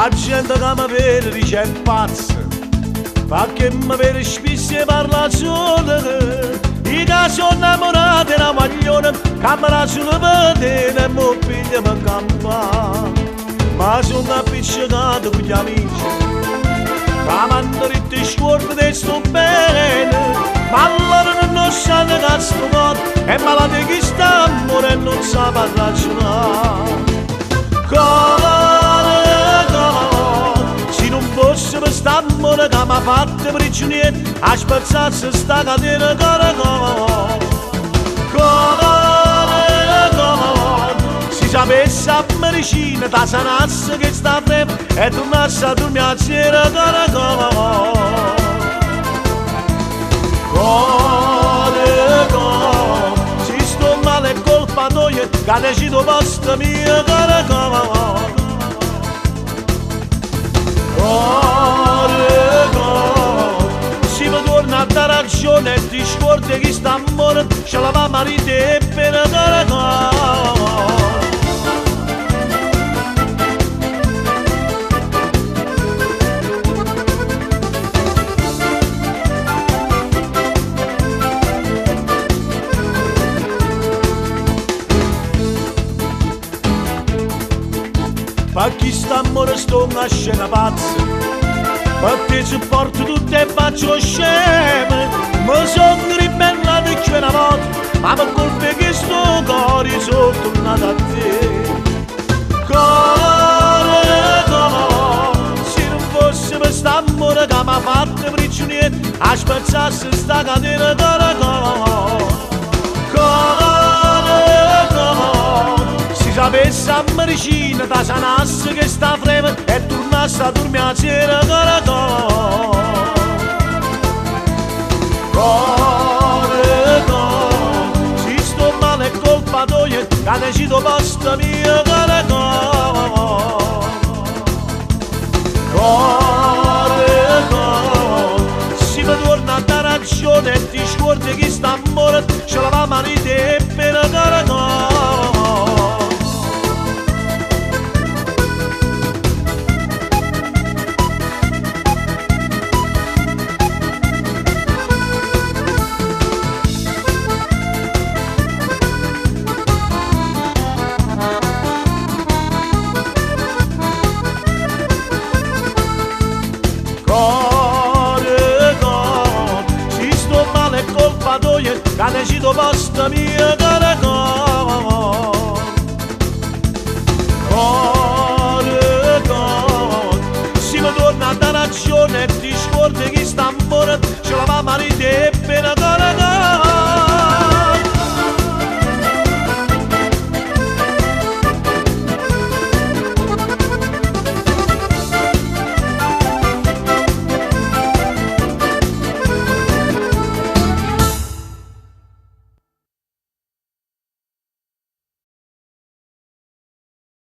La gente che mi vede dice è pazzo, fa che mi vede spesso e parla solo. I che sono innamorati da maglione, che me la sono vedere e mi piglia mi campa. Ma sono appiccicato con gli amici, che mi hanno detto scordo che sto bene. Ma loro non sanno che sto morto, e malati che sta morendo non sa ragionare. Se non fosse per st'amore che mi ha fatto prigioniero, a spezzarsi sta catena se sapesse a medicina da sanasse che sta frema e tornasse a dormire a sera se sto male è colpa tua che decido posto mio se mi torna a dare ragione e ti scordi che sta morendo ce la va marito e per per chi sta morendo sto una scena pazza, perché ci porto tutte e faccio sceme. Mi sono ribellato più una volta, ma per colpa che sto cuore sono tornato a te. Se non fosse per st'amore che mi ha fatto prigioniero, a spezzarsi sta catena se sapesse a medicina da sanasse che sta frema e tornasse a dormire a sera se sto male è colpa tua che decido posto mio se mi torna a dare ragione e ti scordi che sta morendo ce la va marito e per se sto male è colpa tua che decido posto mio se mi torna a dare ragione e ti